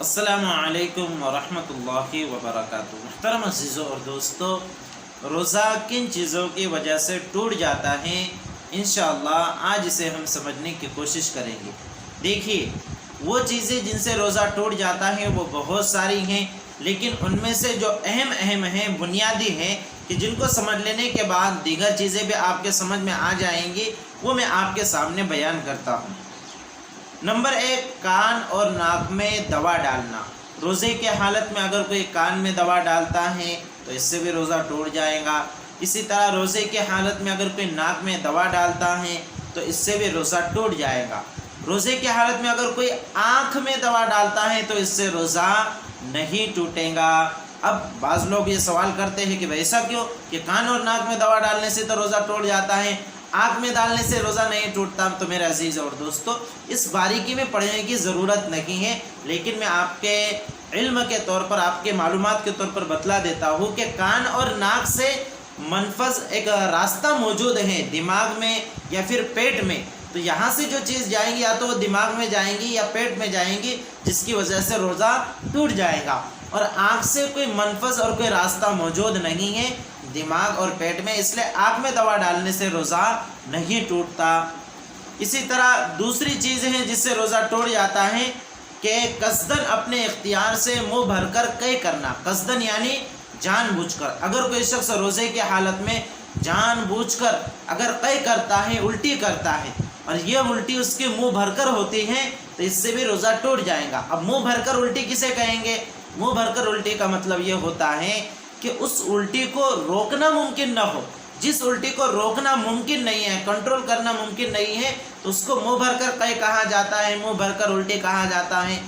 السلام علیکم ورحمۃ اللہ وبرکاتہ۔ محترم عزیزوں اور دوستو، روزہ کن چیزوں کی وجہ سے ٹوٹ جاتا ہے، انشاءاللہ آج اسے ہم سمجھنے کی کوشش کریں گے۔ دیکھیے، وہ چیزیں جن سے روزہ ٹوٹ جاتا ہے وہ بہت ساری ہیں، لیکن ان میں سے جو اہم ہیں، بنیادی ہیں کہ جن کو سمجھ لینے کے بعد دیگر چیزیں بھی آپ کے سمجھ میں آ جائیں گی، وہ میں آپ کے سامنے بیان کرتا ہوں۔ نمبر 1، کان اور ناک میں دوا ڈالنا۔ روزے کے حالت میں اگر کوئی کان میں دوا ڈالتا ہے تو اس سے بھی روزہ ٹوٹ جائے گا۔ اسی طرح روزے کے حالت میں اگر کوئی ناک میں دوا ڈالتا ہے تو اس سے بھی روزہ ٹوٹ جائے گا۔ روزے کے حالت میں اگر کوئی آنکھ میں دوا ڈالتا ہے تو اس سے روزہ نہیں ٹوٹے گا۔ اب بعض لوگ یہ سوال کرتے ہیں کہ ایسا کیوں کہ کان اور ناک میں دوا ڈالنے سے تو روزہ ٹوٹ جاتا ہے، آنکھ میں ڈالنے سے روزہ نہیں ٹوٹتا۔ تو میرے عزیز اور دوستو، اس باریکی میں پڑھنے کی ضرورت نہیں ہے، لیکن میں آپ کے علم کے طور پر، آپ کے معلومات کے طور پر بتلا دیتا ہوں کہ کان اور ناک سے منفذ ایک راستہ موجود ہے دماغ میں یا پھر پیٹ میں۔ تو یہاں سے جو چیز جائیں گی یا تو وہ دماغ میں جائیں گی یا پیٹ میں جائیں گی، جس کی وجہ سے روزہ ٹوٹ جائے گا۔ اور آنکھ سے کوئی منفذ اور کوئی راستہ موجود نہیں ہے دماغ اور پیٹ میں، اس لیے آنکھ میں دوا ڈالنے سے روزہ نہیں ٹوٹتا۔ اسی طرح دوسری چیز ہے جس سے روزہ ٹوٹ جاتا ہے کہ قصدن اپنے اختیار سے منہ بھر کر قے کرنا۔ قصدن یعنی جان بوجھ کر۔ اگر کوئی شخص روزے کی حالت میں جان بوجھ کر اگر قے کرتا ہے، الٹی کرتا ہے، اور یہ الٹی اس کے منہ بھر کر ہوتی ہے تو اس سے بھی روزہ ٹوٹ جائے گا۔ اب منہ بھر کر الٹی کسے کہیں گے؟ منہ بھر کر الٹی کا مطلب یہ ہوتا ہے کہ اس الٹی کو روکنا ممکن نہ ہو۔ جس الٹی کو روکنا ممکن نہیں ہے، کنٹرول کرنا ممکن نہیں ہے، تو اس کو منہ بھر کر قے کہا جاتا ہے، منہ بھر کر الٹی کہا جاتا ہے۔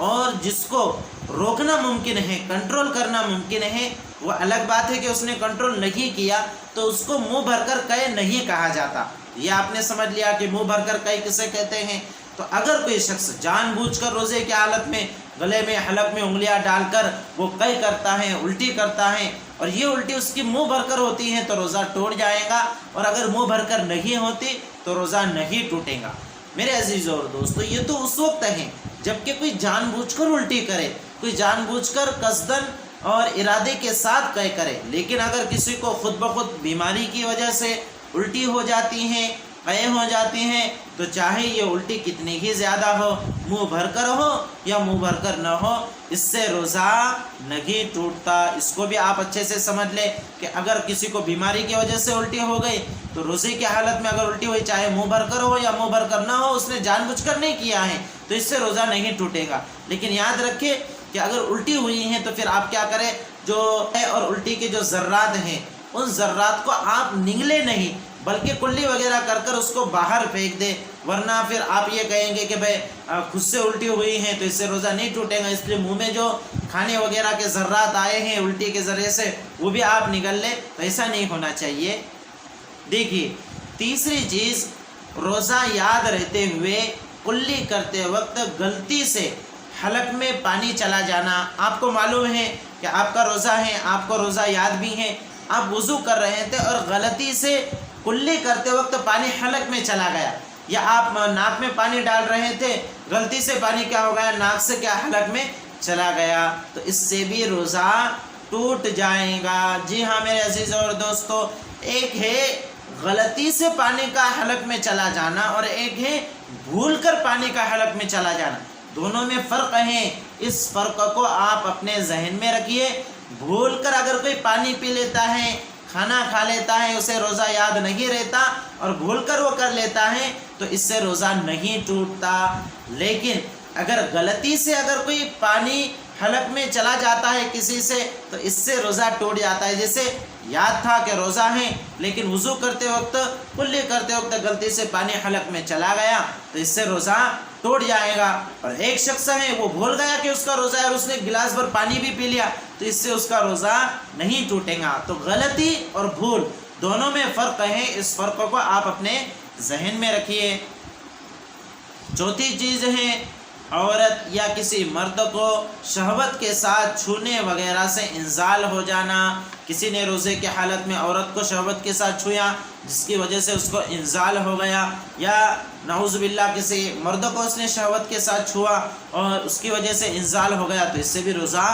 اور جس کو روکنا ممکن ہے، کنٹرول کرنا ممکن ہے، وہ الگ بات ہے کہ اس نے کنٹرول نہیں کیا تو اس کو منہ بھر کر قے نہیں کہا جاتا۔ یہ آپ نے سمجھ لیا کہ منہ بھر کر قے کسے کہتے ہیں۔ تو اگر کوئی شخص جان بوجھ کر روزے کی حالت میں گلے میں، حلق میں انگلیاں ڈال کر وہ قے کرتا ہے، الٹی کرتا ہے، اور یہ الٹی اس کی منہ بھر کر ہوتی ہے تو روزہ ٹوٹ جائے گا، اور اگر منہ بھر کر نہیں ہوتی تو روزہ نہیں ٹوٹے گا۔ میرے عزیزوں اور دوستو، یہ تو اس وقت ہے جب کہ کوئی جان بوجھ کر الٹی کرے، کوئی جان بوجھ کر قصدن اور ارادے کے ساتھ قے کرے۔ لیکن اگر کسی کو خود بخود بیماری کی وجہ سے الٹی ہو جاتی ہیں، قے ہو جاتی ہیں، تو چاہے یہ الٹی کتنی ہی زیادہ ہو، منہ بھر کر ہو یا منہ بھر کر نہ ہو، اس سے روزہ نہیں ٹوٹتا۔ اس کو بھی آپ اچھے سے سمجھ لیں کہ اگر کسی کو بیماری کی وجہ سے الٹی ہو گئی تو روزے کی حالت میں اگر الٹی ہوئی، چاہے منہ بھر کر ہو یا منہ بھر کر نہ ہو، اس نے جان بوجھ کر نہیں کیا ہے تو اس سے روزہ نہیں ٹوٹے گا۔ لیکن یاد رکھیں کہ اگر الٹی ہوئی ہیں تو پھر آپ کیا کریں، جو اور الٹی کے جو ذرات ہیں ان ذرات کو آپ نگلے نہیں بلکہ کلی وغیرہ کر کر اس کو باہر پھینک دیں، ورنہ پھر آپ یہ کہیں گے کہ بھائی خود سے الٹی ہوئی ہیں تو اس سے روزہ نہیں ٹوٹے گا، اس لیے منہ میں جو کھانے وغیرہ کے ذرات آئے ہیں الٹی کے ذریعے سے وہ بھی آپ نگل لیں، تو ایسا نہیں ہونا چاہیے۔ دیکھیے، تیسری چیز، روزہ یاد رہتے ہوئے کلی کرتے وقت غلطی سے حلق میں پانی چلا جانا۔ آپ کو معلوم ہے کہ آپ کا روزہ ہے، آپ کو روزہ یاد بھی ہے، آپ وضو کر رہے تھے اور غلطی سے کلی کرتے وقت پانی حلق میں چلا گیا، یا آپ ناک میں پانی ڈال رہے تھے، غلطی سے پانی کیا ہو گیا، ناک سے کیا حلق میں چلا گیا، تو اس سے بھی روزہ ٹوٹ جائے گا۔ جی ہاں میرے عزیز اور دوستو، ایک ہے غلطی سے پانی کا حلق میں چلا جانا اور ایک ہے بھول کر پانی کا حلق میں چلا جانا، دونوں میں فرق ہے۔ اس فرق کو آپ اپنے ذہن میں رکھیے۔ بھول کر اگر کوئی پانی پی لیتا ہے، کھانا کھا لیتا ہے، اسے روزہ یاد نہیں رہتا اور بھول کر وہ کر لیتا ہے تو اس سے روزہ نہیں ٹوٹتا۔ لیکن اگر غلطی سے اگر کوئی پانی حلق میں چلا جاتا ہے کسی سے تو اس سے روزہ ٹوٹ جاتا ہے۔ جیسے یاد تھا کہ روزہ ہے لیکن وضو کرتے وقت، کلی کرتے وقت غلطی سے پانی حلق میں چلا گیا تو اس سے روزہ ٹوٹ جائے گا۔ اور ایک شخص ہے وہ بھول گیا کہ اس کا روزہ ہے اور اس نے گلاس بھر پانی بھی پی لیا تو اس سے اس کا روزہ نہیں ٹوٹے گا۔ تو غلطی اور بھول دونوں میں فرق ہے، اس فرق کو آپ اپنے ذہن میں رکھیے۔ چوتھی چیز ہے औरत या किसी मर्द को शहवत के साथ छूने वगैरह से इंजाल हो जाना, किसी ने रोज़े की हालत में औरत को शहवत के साथ छुआ जिसकी वजह से उसको इंजाल हो गया, या नाउज़ुबिल्लाह किसी मर्द को उसने शहवत के साथ छुआ और उसकी वजह से इंजाल हो गया, तो इससे भी रोज़ा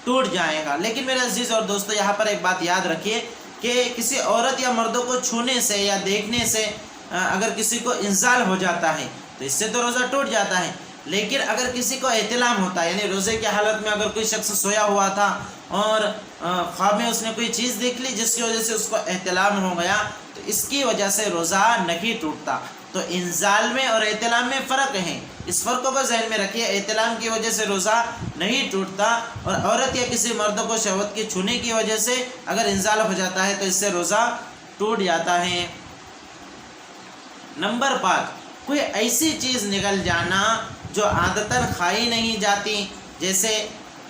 टूट जाएगा। लेकिन मेरे अजीज़ और दोस्तों, यहाँ पर एक बात याद रखिए कि किसी औरत या मर्दों को छूने से या देखने से अगर किसी को इंजाल हो जाता है तो इससे तो रोज़ा टूट जाता है। लेकिन अगर किसी को एहतिलाम होता है, यानी रोज़े की हालत में अगर कोई शख्स सोया हुआ था और ख्वाब में उसने कोई चीज़ देख ली जिसकी वजह से उसको एहतिलाम हो गया, तो इसकी वजह से रोज़ा नहीं टूटता। तो इंजाल में और एहतिलाम में फ़र्क है, इस फ़र्क को जहन में रखिए। एहतिलाम की वजह से रोज़ा नहीं टूटता और औरत या किसी मर्द को शहवत के छूने की वजह से अगर इंजाल हो जाता है तो इससे रोज़ा टूट जाता है। नंबर 5, कोई ऐसी चीज़ निकल जाना जो आदतन खाई नहीं जाती, जैसे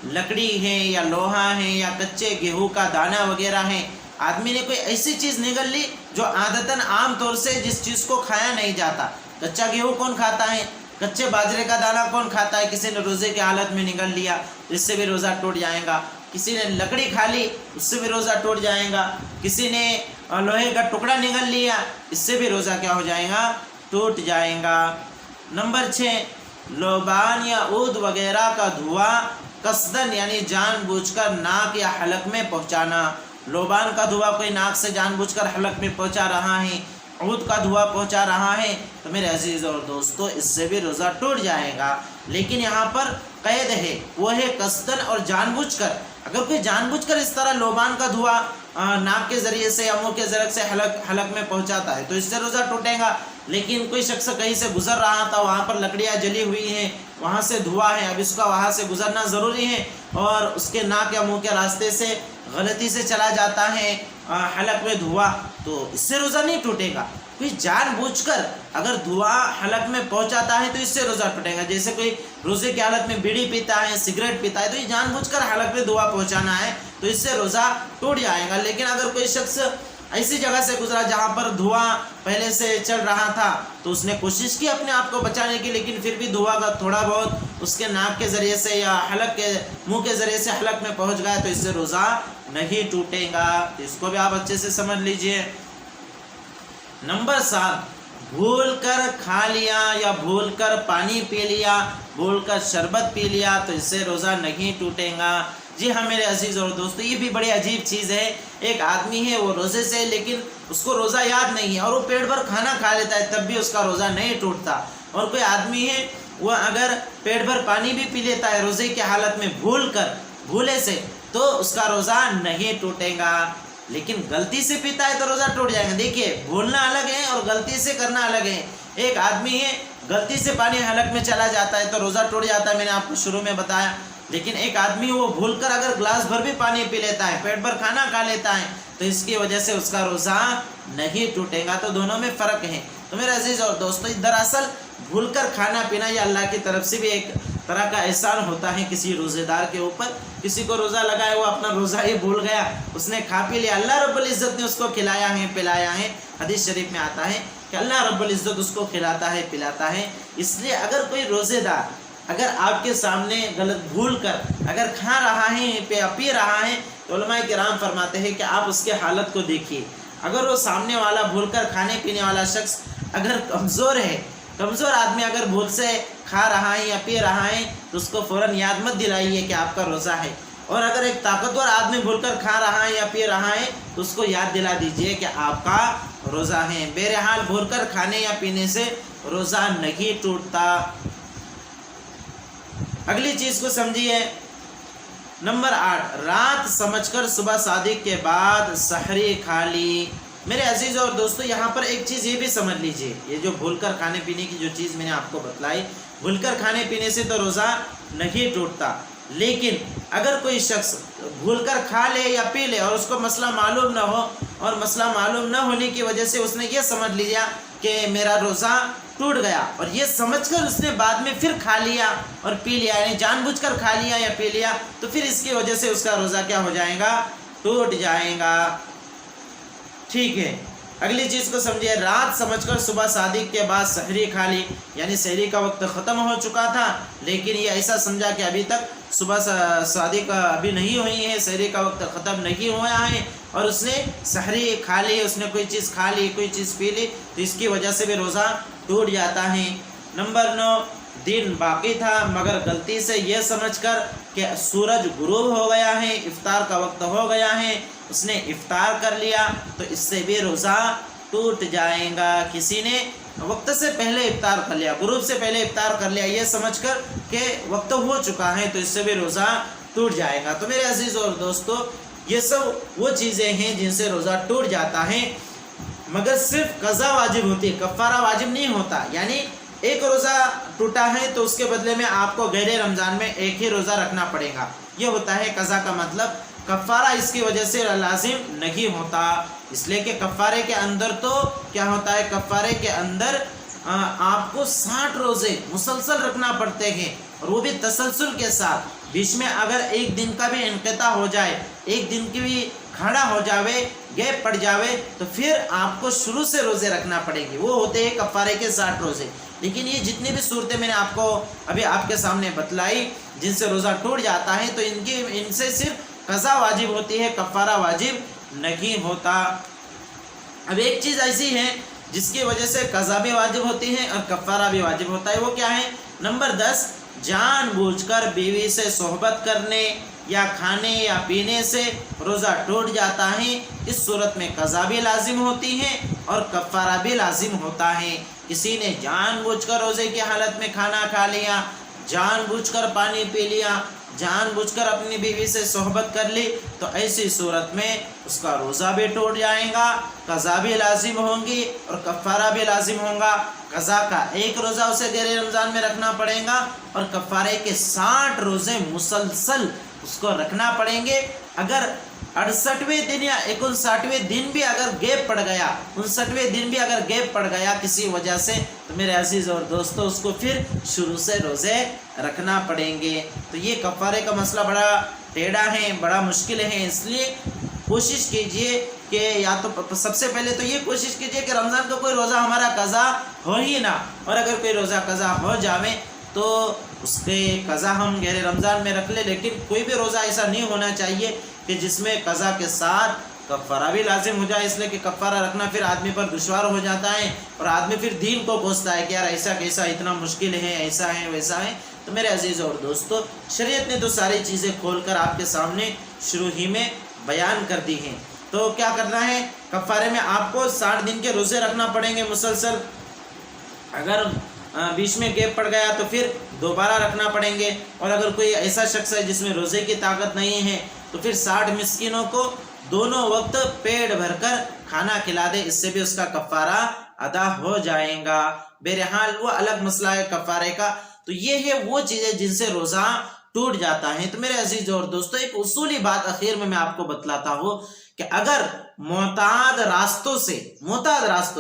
लकड़ी है या लोहा है या कच्चे गेहूं का दाना वगैरह है। आदमी ने कोई ऐसी चीज़ निगल ली जो आदतन आम तौर से जिस चीज़ को खाया नहीं जाता। कच्चा गेहूं कौन खाता है, कच्चे बाजरे का दाना कौन खाता है, किसी ने रोज़े की हालत में निगल लिया, इससे भी रोज़ा टूट जाएगा। किसी ने लकड़ी खा ली, उससे भी रोज़ा टूट जाएगा। किसी ने लोहे का टुकड़ा निगल लिया, इससे भी रोज़ा क्या हो जाएगा, टूट जाएगा। नंबर 6, लोबान या ऊद वगैरह का धुआं कसदन यानी जानबूझकर नाक या हलक में पहुंचाना। लोबान का धुआं कोई नाक से जानबूझकर हलक में पहुंचा रहा है, ऊद का धुआं पहुंचा रहा है, तो मेरे अजीज़ और दोस्तों इससे भी रोज़ा टूट जाएगा। लेकिन यहाँ पर कैद है, वो है कसदन और जानबूझकर। अगर कोई जानबूझकर इस तरह लोबान का धुआं नाक के ज़रिए से या मुँह के ज़रिए से हलक में पहुँचाता है तो इससे रोज़ा टूटेगा। लेकिन कोई शख्स कहीं से गुजर रहा था, वहाँ पर लकड़ियाँ जली हुई हैं, वहाँ से धुआं है, अब इसका वहाँ से गुजरना ज़रूरी है और उसके नाक या मुंह के रास्ते से गलती से चला जाता है हलक में धुआं, तो इससे रोज़ा नहीं टूटेगा। कोई जानबूझकर अगर धुआं हलक में पहुँचाता है तो इससे रोज़ा टूटेगा। जैसे कोई रोज़े की हालत में बीड़ी पीता है, सिगरेट पीता है, तो ये जानबूझकर हलक में धुआं पहुँचाना है तो इससे रोज़ा टूट जाएगा। लेकिन अगर कोई शख्स ऐसी जगह से गुजरा जहाँ पर धुआं पहले से चल रहा था तो उसने कोशिश की अपने आप को बचाने की, लेकिन फिर भी धुआं का थोड़ा बहुत उसके नाक के ज़रिए से या हलक के मुंह के ज़रिए से हलक में पहुँच गया तो इससे रोज़ा नहीं टूटेगा। तो इसको भी आप अच्छे से समझ लीजिए। नंबर 7, भूल कर खा लिया या भूल कर पानी पी लिया, भूल कर शरबत पी लिया तो इससे रोज़ा नहीं टूटेगा। जी हाँ मेरे अजीज़ और दोस्तों, ये भी बड़ी अजीब चीज़ है। एक आदमी है वो रोज़े से, लेकिन उसको रोज़ा याद नहीं है और वो पेट भर खाना खा लेता है तब भी उसका रोज़ा नहीं टूटता। और कोई आदमी है वो अगर पेट भर पानी भी पी लेता है रोज़े की हालत में भूले से, तो उसका रोज़ा नहीं टूटेगा। लेकिन गलती से पीता है तो रोज़ा टूट जाएगा। देखिए, भूलना अलग है और गलती से करना अलग है। एक आदमी है गलती से पानी हलक में चला जाता है तो रोज़ा टूट जाता है, मैंने आपको शुरू में बताया। लेकिन एक आदमी वो भूलकर अगर गिलास भर भी पानी पी लेता है, पेट भर खाना खा लेता है, तो इसकी वजह से उसका रोज़ा नहीं टूटेगा। तो दोनों में फ़र्क है। तो मेरे अजीज़ और दोस्तों, दरअसल भूलकर खाना पीना ये अल्लाह की तरफ से भी एक तरह का एहसान होता है किसी रोज़ेदार के ऊपर। किसी को रोज़ा लगा है, वो अपना रोज़ा ही भूल गया, उसने खा पी लिया, अल्लाह रब्बुल इज़्ज़त ने उसको खिलाया है पिलाया है। हदीस शरीफ में आता है कि अल्लाह रब्बुल इज़्ज़त उसको खिलाता है पिलाता है। इसलिए अगर कोई रोज़ेदार अगर आपके सामने गलत भूल कर अगर खा रहा है पी रहा है, तो उलमाए किराम फरमाते हैं कि आप उसके हालत को देखिए। अगर वो सामने वाला भूल कर खाने पीने वाला शख्स अगर कमज़ोर है, कमज़ोर आदमी अगर भूल से खा रहा है या पी रहा है, तो उसको फ़ौरन याद मत दिलाइए कि आपका रोज़ा है। और अगर एक ताकतवर आदमी भूल कर खा रहा है या पी रहा है, तो उसको याद दिला दीजिए कि आपका रोज़ा है। बहरहाल भूल कर खाने या पीने से रोज़ा नहीं टूटता। अगली चीज़ को समझिए। नंबर 8, रात समझकर सुबह सादिक के बाद सहरी खा ली। मेरे अजीज़ और दोस्तों, यहाँ पर एक चीज़ ये भी समझ लीजिए, ये जो भूलकर खाने पीने की जो चीज़ मैंने आपको बतलाई, भूलकर खाने पीने से तो रोज़ा नहीं टूटता। लेकिन अगर कोई शख्स भूलकर खा ले या पी ले और उसको मसला मालूम ना हो, और मसला मालूम ना होने की वजह से उसने ये समझ लिया कि मेरा रोज़ा टूट गया, और ये समझकर उसने बाद में फिर खा लिया और पी लिया, यानी जानबूझकर खा लिया या पी लिया, तो फिर इसकी वजह से उसका रोज़ा क्या हो जाएगा, टूट जाएगा। ठीक है। अगली चीज़ को समझिए, रात समझकर सुबह सादिक के बाद सहरी खा ली, यानी सहरी का वक्त ख़त्म हो चुका था, लेकिन ये ऐसा समझा कि अभी तक सुबह सादिक अभी नहीं हुई है, सहरी का वक्त ख़त्म नहीं हुआ है, और उसने सहरी खा ली, उसने कोई चीज़ खा ली, कोई चीज़ पी ली, तो इसकी वजह से भी रोज़ा टूट जाता है। नंबर 9, दिन बाकी था मगर गलती से ये समझकर कि सूरज गुरूब हो गया है, इफ्तार का वक्त हो गया है, उसने इफ्तार कर लिया, तो इससे भी रोज़ा टूट जाएगा। किसी ने वक्त से पहले इफ्तार कर लिया, गुरूब से पहले इफ्तार कर लिया, ये समझकर कि वक्त हो चुका है, तो इससे भी रोज़ा टूट जाएगा। तो मेरे अजीज़ और दोस्तों, ये सब वो चीज़ें हैं जिनसे रोज़ा टूट जाता है, मगर सिर्फ कज़ा वाजिब होती है, कफ़ारा वाजिब नहीं होता। यानी एक रोज़ा टूटा है तो उसके बदले में आपको गैर रमज़ान में एक ही रोज़ा रखना पड़ेगा, ये होता है कज़ा का मतलब। कफ़ारा इसकी वजह से लाजिम नहीं होता, इसलिए कि कफ़ारे के अंदर तो क्या होता है, कफ़ारे के अंदर आपको 60 रोज़े मुसलसल रखना पड़ते हैं, और वो भी तसलसल के साथ। बीच में अगर एक दिन का भी इनक़ता हो जाए, एक दिन की भी खड़ा हो जावे, गैप पड़ जावे, तो फिर आपको शुरू से रोज़े रखना पड़ेंगे, वो होते हैं कफ़ारे के 60 रोज़े। लेकिन ये जितनी भी सूरतें मैंने आपको अभी आपके सामने बतलाई जिनसे रोज़ा टूट जाता है, तो इनसे सिर्फ कज़ा वाजिब होती है, कफ़ारा वाजिब नहीं होता। अब एक चीज़ ऐसी है जिसकी वजह से कज़ा भी वाजिब होती है और कफ़ारा भी वाजिब होता है, वो क्या है? नंबर 10, जानबूझकर बीवी से सोहबत करने या खाने या पीने से रोज़ा टूट जाता है। इस सूरत में कज़ा भी लाजिम होती है और कफ़ारा भी लाजिम होता है। किसी ने जानबूझकर रोज़े की हालत में खाना खा लिया, जानबूझकर पानी पी लिया, जानबूझकर अपनी बीवी से सोहबत कर ली, तो ऐसी सूरत में उसका रोज़ा भी टूट जाएगा, कज़ा भी लाजिम होंगी और कफ़ारा भी लाजिम होगा। कज़ा का एक रोज़ा उसे गैर रमज़ान में रखना पड़ेगा और कफ़ारे के 60 रोज़े मुसलसल उसको रखना पड़ेंगे। अगर 68वें दिन या 59वें दिन भी अगर गैप पड़ गया, 59वें दिन भी अगर गैप पड़ गया किसी वजह से, तो मेरे अजीज़ और दोस्तों उसको फिर शुरू से रोज़े रखना पड़ेंगे। तो ये कफ़ारे का मसला बड़ा टेढ़ा है, बड़ा मुश्किल है, इसलिए कोशिश कीजिए कि या तो सबसे पहले तो ये कोशिश कीजिए कि रमज़ान का कोई रोज़ा हमारा कज़ा हो ही ना, और अगर कोई रोज़ा कज़ा हो जावे तो उसके कज़ा हम गैर रमज़ान में रख ले। लेकिन कोई भी रोज़ा ऐसा नहीं होना चाहिए कि जिसमें कज़ा के साथ कफ़ारा भी लाजिम हो जाए, इसलिए कि कफ़ारा रखना फिर आदमी पर दुश्वार हो जाता है और आदमी फिर दीन को कोसता है कि यार ऐसा कैसा, इतना मुश्किल है, ऐसा है वैसा है। तो मेरे अजीज़ और दोस्तों, शरीयत ने तो सारी चीज़ें खोलकर आपके सामने शुरू ही में बयान कर दी हैं। तो क्या करना है, कफ़ारे में आपको 60 दिन के रोज़े रखना पड़ेंगे मुसलसल। अगर बीच में गैप पड़ गया तो फिर दोबारा रखना पड़ेंगे, और अगर कोई ऐसा शख्स है जिसमें रोज़े की ताकत नहीं है तो फिर 60 मिस्किनों को दोनों वक्त पेट भरकर खाना खिला दे, इससे भी उसका कफ़ारा अदा हो जाएगा। बहरहाल वो अलग मसला है कफ़ारे का। तो ये है वो चीज़ें जिनसे रोज़ा टूट जाता है। तो मेरे अजीज और दोस्तों, एक उसूली बात आखिर में मैं आपको बतलाता हूँ कि अगर मोताद रास्तों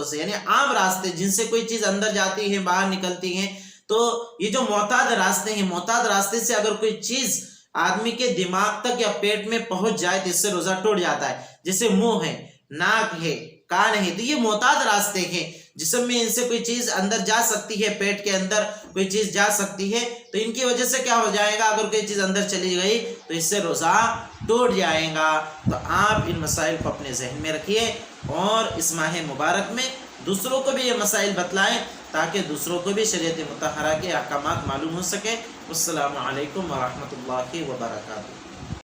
से यानी आम रास्ते जिनसे कोई चीज़ अंदर जाती है बाहर निकलती है, तो ये जो मोताद रास्ते हैं, मोताद रास्ते से अगर कोई चीज़ आदमी के दिमाग तक या पेट में पहुंच जाए तो इससे रोज़ा टूट जाता है। जैसे मुंह है, नाक है, कान है, तो ये मोताद रास्ते हैं जिसमें इनसे कोई चीज़ अंदर जा सकती है, पेट के अंदर कोई चीज़ जा सकती है, तो इनकी वजह से क्या हो जाएगा, अगर कोई चीज़ अंदर चली गई तो इससे रोज़ा टूट जाएगा। तो आप इन मसाइल को अपने जहन में रखिए और इस माह मुबारक में दूसरों को भी ये मसाइल बतलाएं ताकि दूसरों को भी शरीयत मुतहरा के अहकामात मालूम हो सके। अस्सलामु अलैकुम व रहमतुल्लाहि व बरकातुहू।